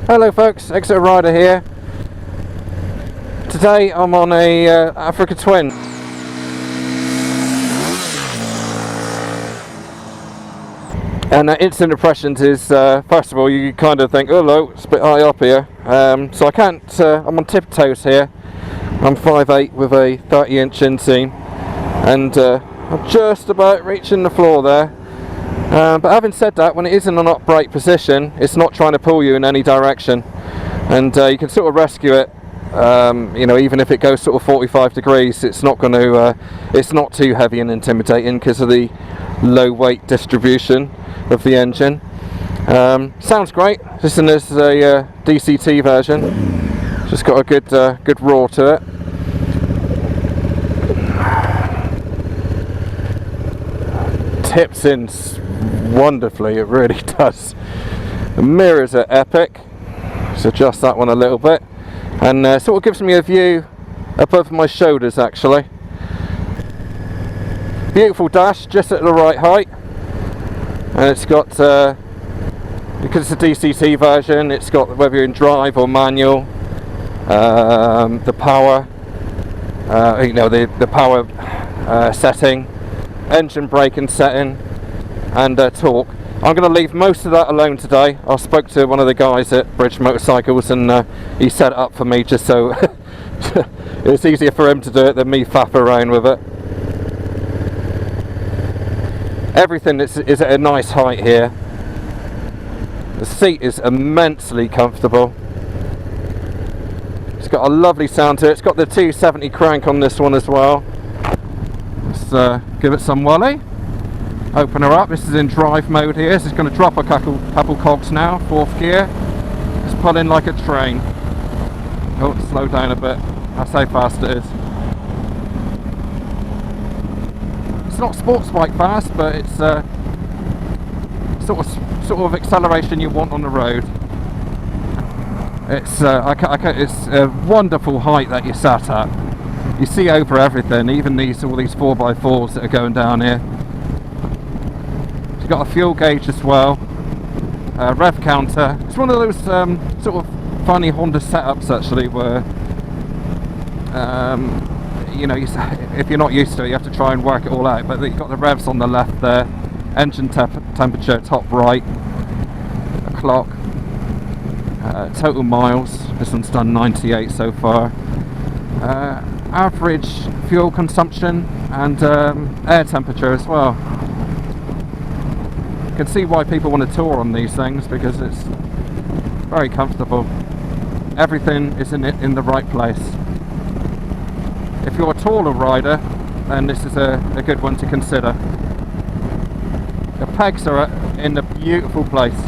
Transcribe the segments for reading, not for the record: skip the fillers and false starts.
Hello folks, exeter-rider here. Today I'm on a Africa Twin. And instant impressions is, first of all, you kind of think, oh no, it's a bit high up here. So I can't, I'm on tiptoes here. I'm 5'8" with a 30-inch inseam. And I'm just about reaching the floor there. But having said that, when it is in an upright position, it's not trying to pull you in any direction. And you can sort of rescue it, you know, even if it goes sort of 45 degrees, it's not going to, it's not too heavy and intimidating because of the low weight distribution of the engine. Sounds great. This is a DCT version. Just got a good roar to it. Tips in wonderfully, it really does. The mirrors are epic. Let's adjust that one a little bit, and sort of gives me a view above my shoulders actually. Beautiful dash, just at the right height. And it's got, because it's a DCT version, it's got, whether you're in drive or manual, the power, you know, the power setting, engine braking setting, and torque. I'm going to leave most of that alone today. I spoke to one of the guys at Bridge Motorcycles, and he set it up for me just so it's easier for him to do it than me faff around with it. Everything is at a nice height here. The seat is immensely comfortable. It's got a lovely sound to it. It's got the 270 crank on this one as well. Let's give it some wally. Open her up. This is in drive mode here. So it's going to drop a couple cogs now. 4th gear. It's pulling like a train. Oh, slow down a bit. That's how fast it is. It's not sports bike fast, but it's sort of acceleration you want on the road. It's it's a wonderful height that you're sat at. You see over everything, even all these 4x4s that are going down here. It's got a fuel gauge as well, rev counter. It's one of those sort of funny Honda setups actually, where you know, if you're not used to it, you have to try and work it all out. But you've got the revs on the left there, engine temperature top right, a clock, total miles. This one's done 98 so far. Average fuel consumption and air temperature as well. You can see why people want to tour on these things, because it's very comfortable. Everything is in the right place. If you're a taller rider, then this is a good one to consider. The pegs are in a beautiful place.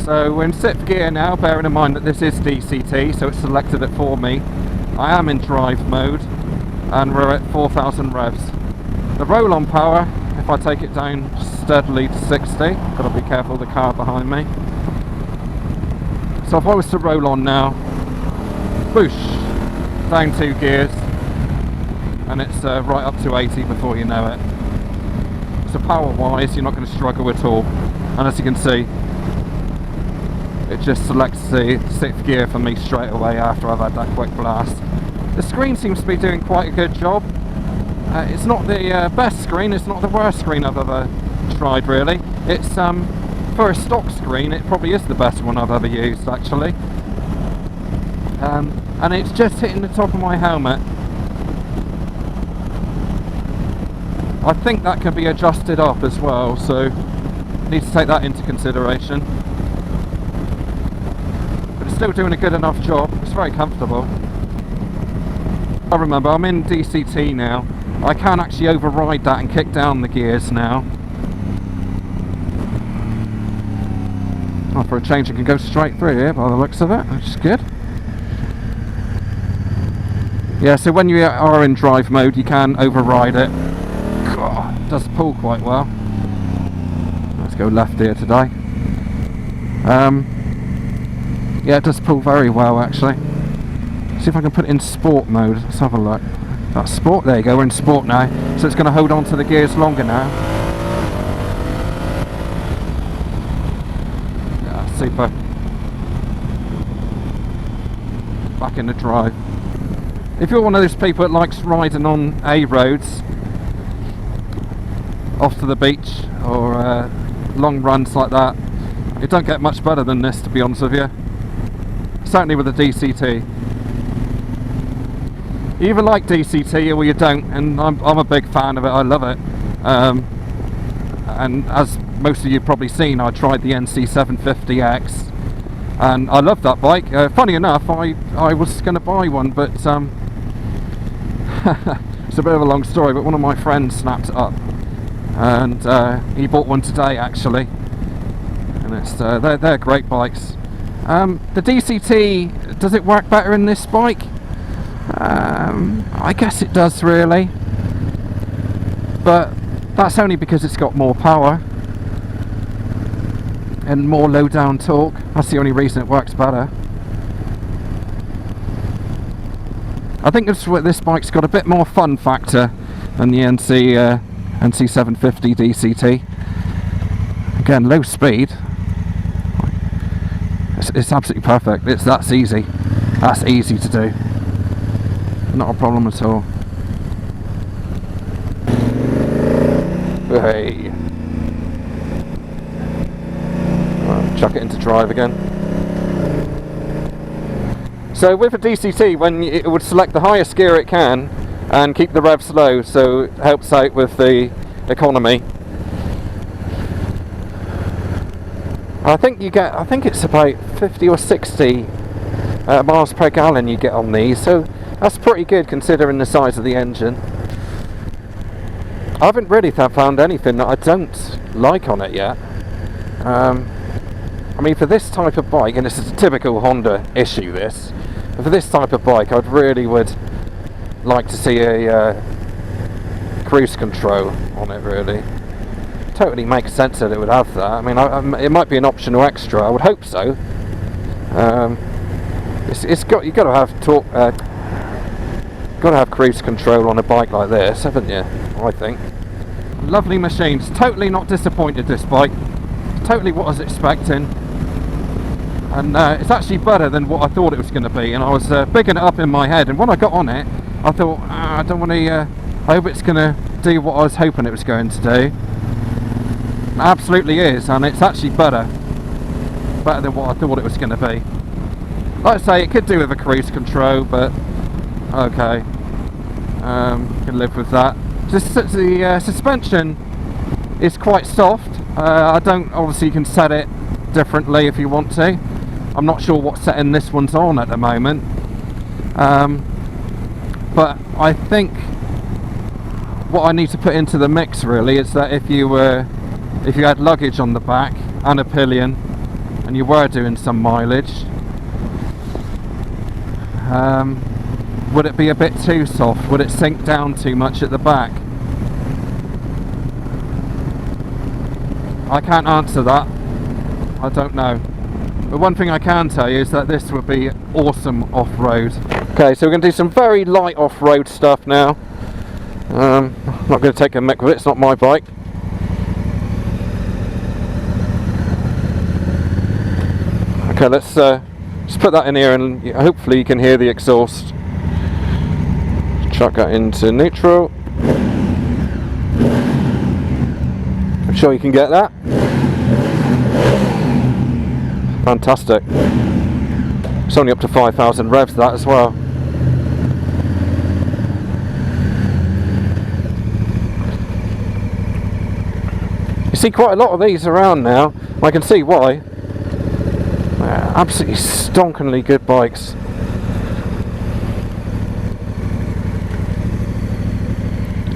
So we're in 6th gear now, bearing in mind that this is DCT, so it's selected it for me. I am in drive mode, and we're at 4,000 revs. The roll-on power, if I take it down steadily to 60, got to be careful of the car behind me. So if I was to roll on now, whoosh, down 2 gears, and it's right up to 80 before you know it. So power wise, you're not going to struggle at all. And as you can see, it just selects the 6th gear for me straight away after I've had that quick blast. The screen seems to be doing quite a good job. It's not the best screen, it's not the worst screen I've ever tried really. It's for a stock screen, it probably is the best one I've ever used actually. And it's just hitting the top of my helmet. I think that can be adjusted up as well, so need to take that into consideration. But it's still doing a good enough job. It's very comfortable. I remember I'm in DCT now. I can actually override that and kick down the gears now. Oh, for a change, it can go straight through here by the looks of it, which is good. Yeah, so when you are in drive mode, you can override it. God, it does pull quite well. Let's go left here today. Yeah, it does pull very well actually. See if I can put it in sport mode. Let's have a look. That's sport. There you go. We're in sport now, so it's going to hold on to the gears longer now. super. Back in the drive. If you're one of those people that likes riding on A roads, off to the beach, or long runs like that, it don't get much better than this, to be honest with you. Certainly with the DCT. You either like DCT or you don't, and I'm a big fan of it. I love it. And as most of you probably seen, I tried the NC750X, and I love that bike. Funny enough, I was going to buy one, but it's a bit of a long story, but one of my friends snapped it up, and he bought one today actually, and it's they're great bikes. The DCT, does it work better in this bike? I guess it does, really, but that's only because it's got more power and more low down torque. That's the only reason it works better. I think this bike's got a bit more fun factor than the NC750 DCT. Again, low speed. It's absolutely perfect. That's easy. That's easy to do. Not a problem at all. Hey. Right, chuck it into drive again. So with a DCT, when it would select the highest gear it can and keep the revs low, so it helps out with the economy. I think it's about 50 or 60 miles per gallon you get on these, so that's pretty good considering the size of the engine. I haven't really found anything that I don't like on it yet. I mean, for this type of bike, and this is a typical Honda issue, this, but for this type of bike, I really would like to see a cruise control on it, really. Totally makes sense that it would have that. I mean, it might be an optional extra. I would hope so. You've got to have got to have cruise control on a bike like this, haven't you? I think. Lovely machines. Totally not disappointed, this bike. Totally what I was expecting. And it's actually better than what I thought it was going to be. And I was bigging it up in my head. And when I got on it, I thought, I don't want to. I hope it's going to do what I was hoping it was going to do. It absolutely is, and it's actually better than what I thought it was going to be. Like I say, it could do with a cruise control, but okay, can live with that. Just the suspension is quite soft. Obviously you can set it differently if you want to. I'm not sure what setting this one's on at the moment, but I think what I need to put into the mix really is that if you had luggage on the back and a pillion and you were doing some mileage, would it be a bit too soft? Would it sink down too much at the back? I can't answer that. I don't know. But one thing I can tell you is that this would be awesome off-road. Okay, so we're going to do some very light off-road stuff now. I'm not going to take a mick with it, it's not my bike. Okay, let's put that in here and hopefully you can hear the exhaust. Chuck that into neutral. I'm sure you can get that. Fantastic. It's only up to 5,000 revs, that as well. You see quite a lot of these around now. I can see why. Absolutely stonkingly good bikes.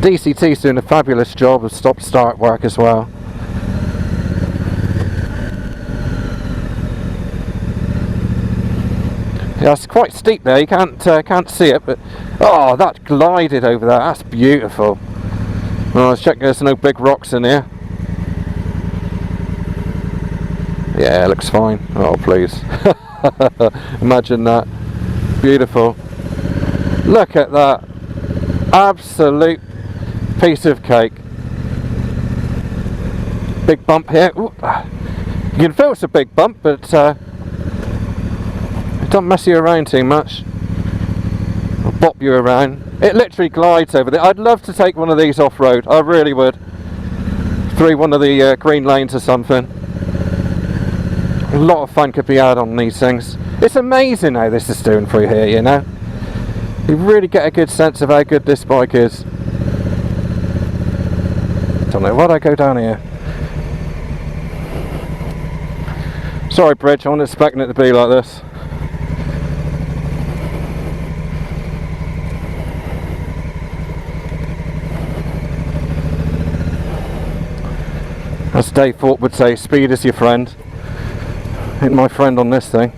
DCT's doing a fabulous job of stop-start work as well. Yeah, it's quite steep there. You can't see it, but oh, that glided over there. That's beautiful. Well, let's check there's no big rocks in here. Yeah, it looks fine. Oh, please. Imagine that. Beautiful. Look at that. Absolute piece of cake. Big bump here. Ooh. You can feel it's a big bump, but it don't mess you around too much. It'll bop you around. It literally glides over there. I'd love to take one of these off-road. I really would. Through one of the green lanes or something. A lot of fun could be had on these things. It's amazing how this is doing for you here, you know. You really get a good sense of how good this bike is. Don't know, why'd I go down here? Sorry bridge, I wasn't expecting it to be like this. As Dave Thorpe would say, speed is your friend. Ain't my friend on this thing.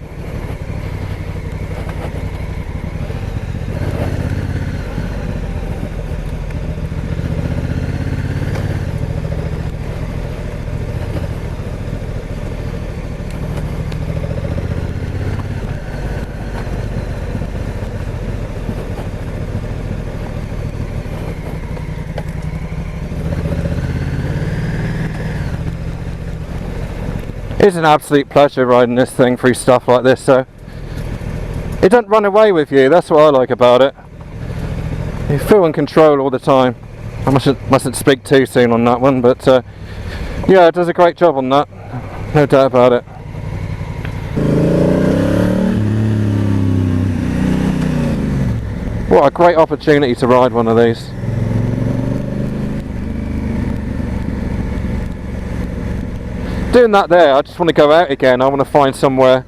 It's an absolute pleasure riding this thing through stuff like this, so it doesn't run away with you. That's what I like about it. You feel in control all the time. I mustn't speak too soon on that one, but yeah, it does a great job on that, no doubt about it. What a great opportunity to ride one of these. Doing that there, I just want to go out again. I want to find somewhere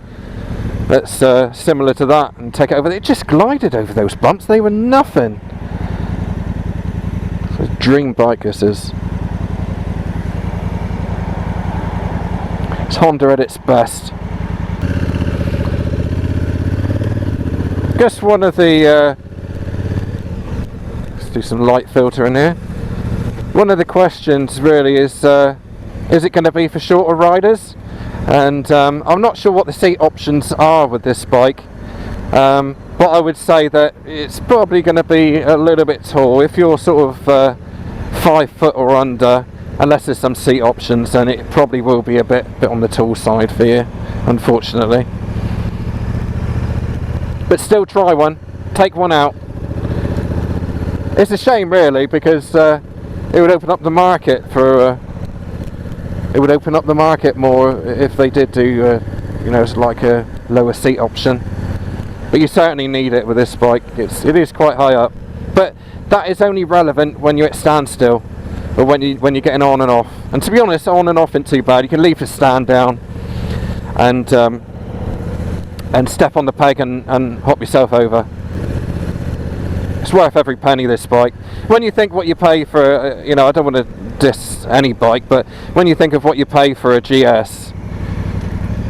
that's similar to that and take it over there. It just glided over those bumps. They were nothing. It's a dream bike, this is. It's Honda at its best. I guess one of the let's do some light filter in here. One of the questions really is it going to be for shorter riders? And I'm not sure what the seat options are with this bike, but I would say that it's probably going to be a little bit tall. If you're sort of 5 foot or under, unless there's some seat options, then it probably will be a bit on the tall side for you, unfortunately. But still try one, take one out. It's a shame really, because it would open up the market for it would open up the market more if they did do you know, like a lower seat option. But you certainly need it with this bike. It is quite high up, but that is only relevant when you're at standstill, or when you're getting on and off. And to be honest, on and off isn't too bad. You can leave the stand down and step on the peg and hop yourself over. It's worth every penny, this bike. When you think what you pay for, you know, I don't want to diss any bike, but when you think of what you pay for a GS,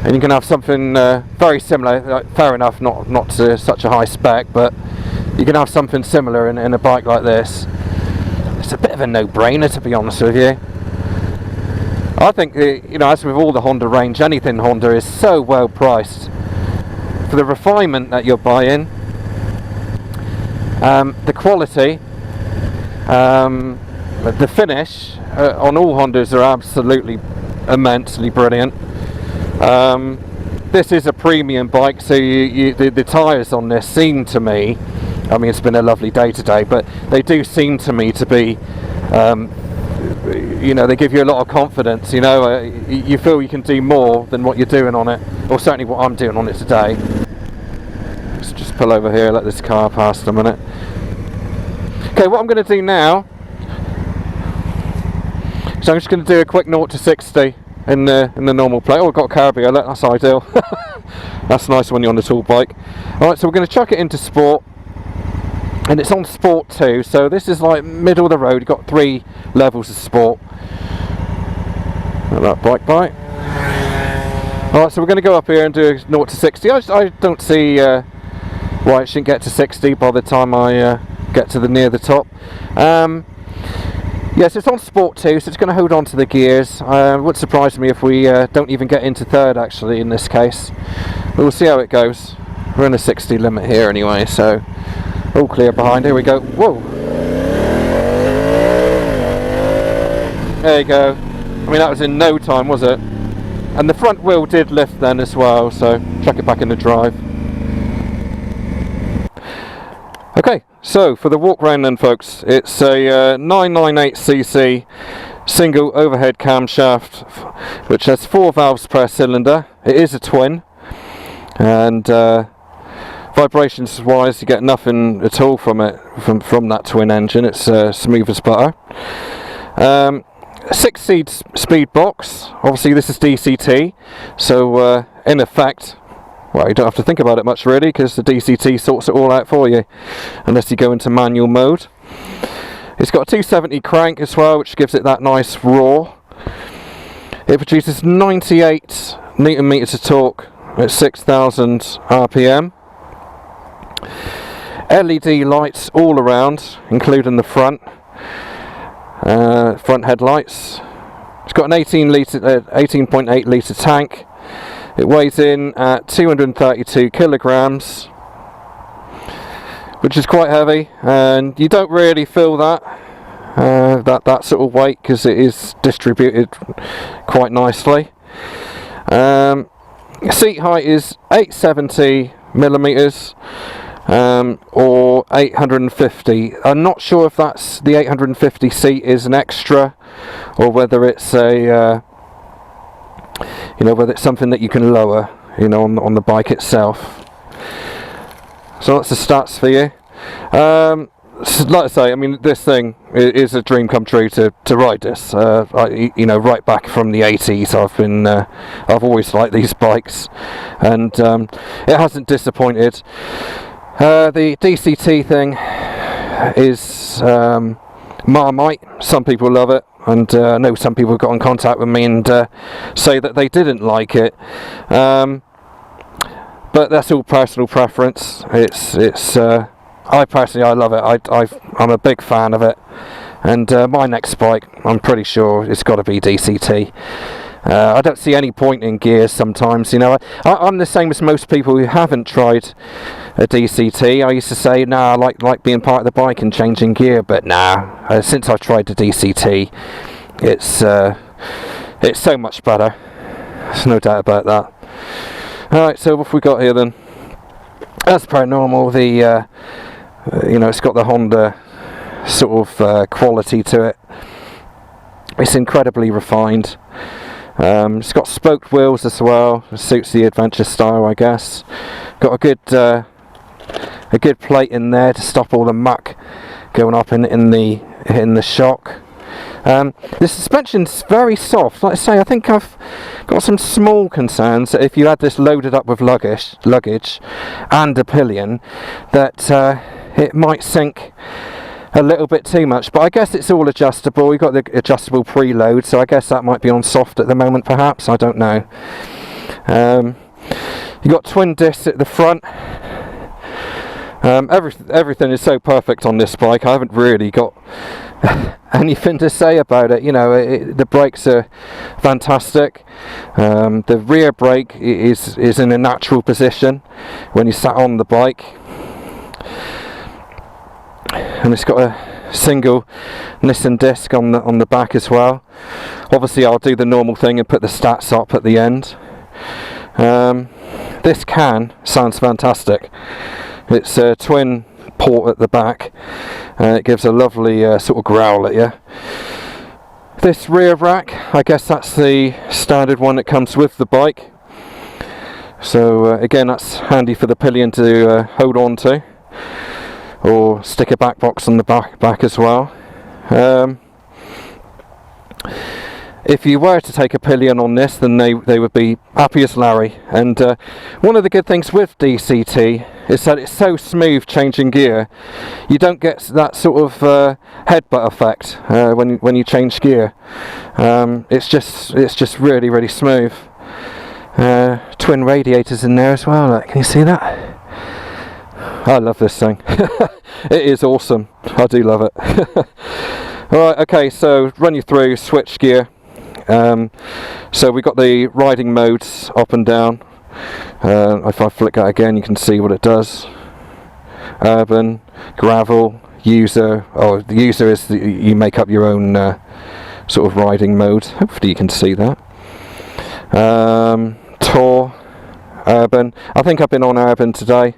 and you can have something very similar, fair enough, not to such a high spec, but you can have something similar in a bike like this. It's a bit of a no-brainer, to be honest with you. I think, you know, as with all the Honda range, anything Honda is so well priced for the refinement that you're buying. The quality, the finish on all Hondas are absolutely immensely brilliant. This is a premium bike, so the tyres on this seem to me, I mean, it's been a lovely day today, but they do seem to me to be, you know, they give you a lot of confidence. You know, you feel you can do more than what you're doing on it, or certainly what I'm doing on it today. Let's just pull over here, let this car pass a minute. Okay, what I'm going to do now, so I'm just going to do a quick 0 to 60 in the normal plate. Oh, I've got a carb, that's ideal. That's nice when you're on the tall bike. Alright, so we're going to chuck it into sport, and it's on sport 2, so this is like middle of the road. You've got 3 levels of sport. Let that bike bite. Alright, so we're going to go up here and do 0 to 60. I don't see why it shouldn't get to 60 by the time I get to near the top. Yes, it's on sport 2, so it's going to hold on to the gears. It would surprise me if we don't even get into 3rd actually in this case. But we'll see how it goes. We're in a 60 limit here anyway, so all clear behind. Here we go. Whoa! There you go. I mean, that was in no time, was it? And the front wheel did lift then as well, so chuck it back in the drive. Okay, so for the walk round then folks, it's a 998cc single overhead camshaft which has 4 valves per cylinder. It is a twin, and vibrations wise you get nothing at all from it, from that twin engine. It's smooth as butter. 6-speed box. Obviously this is DCT, so in effect, well, you don't have to think about it much really, because the DCT sorts it all out for you, unless you go into manual mode. It's got a 270 crank as well, which gives it that nice roar. It produces 98 Newton meters of torque at 6,000 RPM. LED lights all around, including the front headlights. It's got an 18.8 litre tank. It weighs in at 232 kilograms, which is quite heavy, and you don't really feel that sort of weight, because it is distributed quite nicely. Seat height is 870 millimeters. Or 850. I'm not sure if that's the 850 seat is an extra, or whether it's a whether it's something that you can lower, on the bike itself. So that's the stats for you. Like I say, I mean, this thing is a dream come true to ride this. Right back from the 80s, I've always liked these bikes, and it hasn't disappointed. The DCT thing is Marmite. Some people love it, and I know some people got in contact with me and say that they didn't like it. But that's all personal preference. I personally love it. I'm a big fan of it, and my next bike, I'm pretty sure it's got to be DCT. I don't see any point in gears sometimes, I'm the same as most people who haven't tried a DCT. I used to say, nah, I like being part of the bike and changing gear, but nah, since I've tried the DCT, it's so much better. There's no doubt about that. Alright, so what have we got here then? As per normal, it's got the Honda sort of quality to it. It's incredibly refined. It's got spoked wheels as well. It suits the adventure style, I guess. Got a good plate in there to stop all the muck going up in the shock. The suspension's very soft. Like I say, I think I've got some small concerns that if you had this loaded up with luggage and a pillion, that it might sink a little bit too much, but I guess it's all adjustable. You've got the adjustable preload, so I guess that might be on soft at the moment, perhaps. I don't know. You've got twin discs at the front. Everything is so perfect on this bike. I haven't really got anything to say about it. The brakes are fantastic. The rear brake is in a natural position when you sat on the bike. And it's got a single Nissan disc on the back as well. Obviously I'll do the normal thing and put the stats up at the end. This sounds fantastic. It's a twin port at the back, and it gives a lovely sort of growl at you. This rear rack, I guess that's the standard one that comes with the bike. So again, that's handy for the pillion to hold on to, or stick a back box on the back as well. If you were to take a pillion on this, then they would be happy as Larry. And one of the good things with DCT is that it's so smooth changing gear. You don't get that sort of headbutt effect when you change gear. It's just really, really smooth. Twin radiators in there as well. Can you see that? I love this thing. It is awesome. I do love it. Alright, okay, so run you through switchgear. So we've got the riding modes up and down. If I flick that again, you can see what it does. Urban, gravel, user. Oh, the user is you make up your own sort of riding mode. Hopefully you can see that. Tour, Urban. I think I've been on Urban today.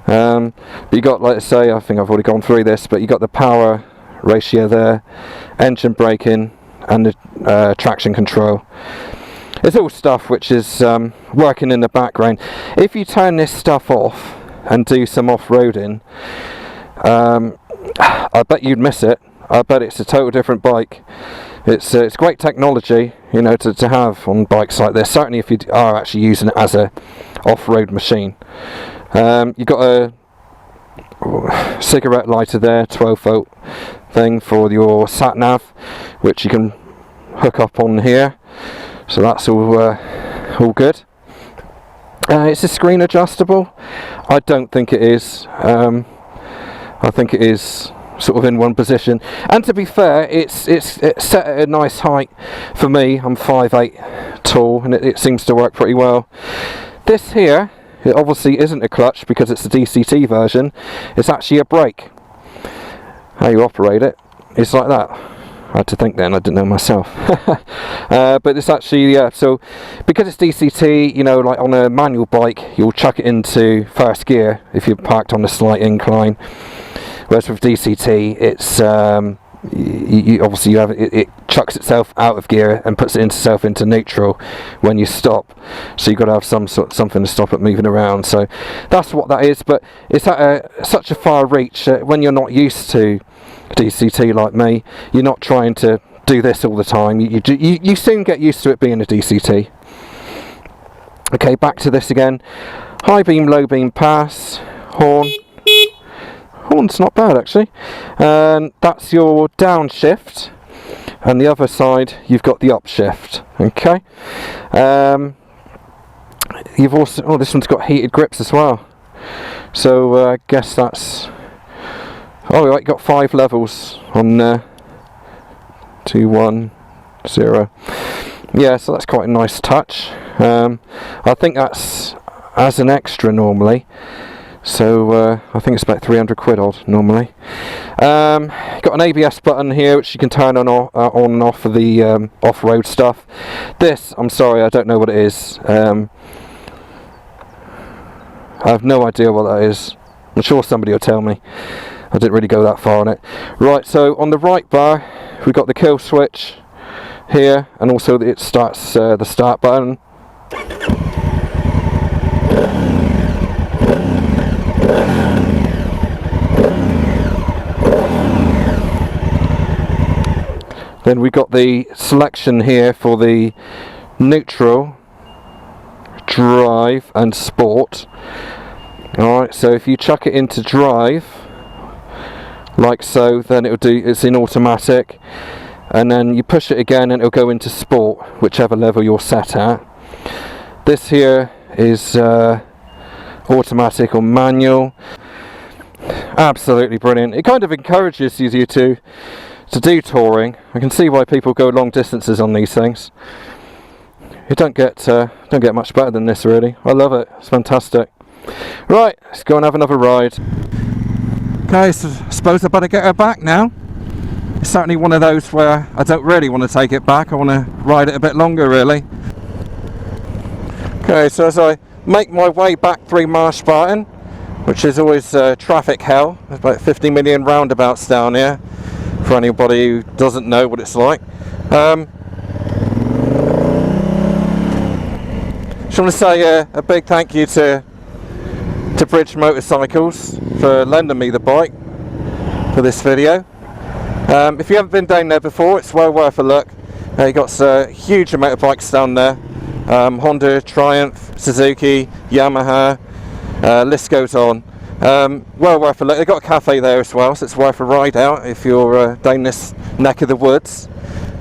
But you got, like I say, I think I've already gone through this, but you got the power ratio there, engine braking, and the traction control. It's all stuff which is working in the background. If you turn this stuff off and do some off-roading, I bet you'd miss it. I bet it's a total different bike. It's great technology, you know, to have on bikes like this. Certainly if you are actually using it as a off-road machine. You've got a cigarette lighter there, 12-volt thing for your sat nav, which you can hook up on here. So that's all good. Is the screen adjustable? I don't think it is. I think it is sort of in one position. And to be fair, it's set at a nice height for me. I'm 5'8" tall, and it seems to work pretty well. This here, it obviously isn't a clutch because it's a DCT version. It's actually a brake. How you operate it is like that. I had to think then, I didn't know myself. But it's actually, yeah, so because it's DCT, you know, like on a manual bike, you'll chuck it into first gear if you're parked on a slight incline. Whereas with DCT, it's, obviously you have it chucks itself out of gear and puts itself into neutral when you stop. So you've got to have something to stop it moving around. So that's what that is, but it's at such a far reach when you're not used to DCT like me, you're not trying to do this all the time. You soon get used to it being a DCT. Okay, back to this again. High beam, low beam pass, horn. Horn's not bad actually. And that's your downshift, and the other side you've got the upshift. Okay. You've also, this one's got heated grips as well. So I guess that's. Oh, right, got 5 levels on 2, 1, 0. Yeah, so that's quite a nice touch. I think that's as an extra normally. So I think it's about 300 quid odd normally. Got an ABS button here which you can turn on and off for the off-road stuff. This, I'm sorry, I don't know what it is. I have no idea what that is. I'm sure somebody will tell me. I didn't really go that far on it. Right, so on the right bar we've got the kill switch here, and also it starts the start button. Then we've got the selection here for the neutral, drive and sport. Alright, so if you chuck it into drive like so, then it's in automatic, and then you push it again and it'll go into sport, whichever level you're set at. This here is automatic or manual. Absolutely brilliant. It kind of encourages you to do touring. I can see why people go long distances on these things. You don't get much better than this really. I love it. It's fantastic. Right, let's go and have another ride. Okay, so I suppose I better get her back now. It's certainly one of those where I don't really want to take it back. I want to ride it a bit longer really. Okay, so as I make my way back through Marsh Barton, which is always traffic hell. There's about 50 million roundabouts down here, for anybody who doesn't know what it's like. Just want to say a big thank you to Bridge Motorcycles for lending me the bike for this video. If you haven't been down there before, it's well worth a look. You got a huge amount of bikes down there. Honda, Triumph, Suzuki, Yamaha, list goes on. Well worth a look. They've got a cafe there as well, so it's worth a ride out if you're down this neck of the woods.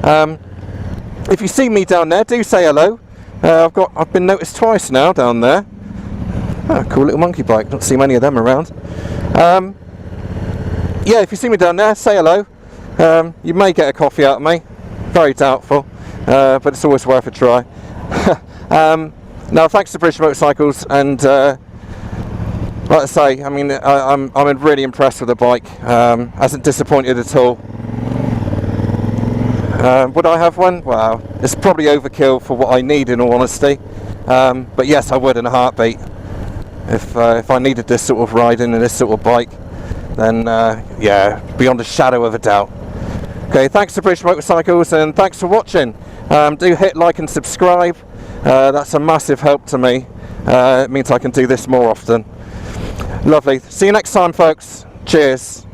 If you see me down there, do say hello. I've been noticed twice now down there. Oh, cool little monkey bike. Don't see many of them around. Yeah, if you see me down there, say hello. You may get a coffee out of me. Very doubtful, but it's always worth a try. Now, thanks to Bridge Motorcycles, and like I say, I mean, I'm really impressed with the bike. Hasn't disappointed at all. Would I have one? Well, it's probably overkill for what I need, in all honesty. But yes, I would in a heartbeat. If I needed this sort of riding and this sort of bike, then yeah, beyond a shadow of a doubt. Okay, thanks to British Motorcycles, and thanks for watching. Do hit like and subscribe. That's a massive help to me. It means I can do this more often. Lovely. See you next time, folks. Cheers.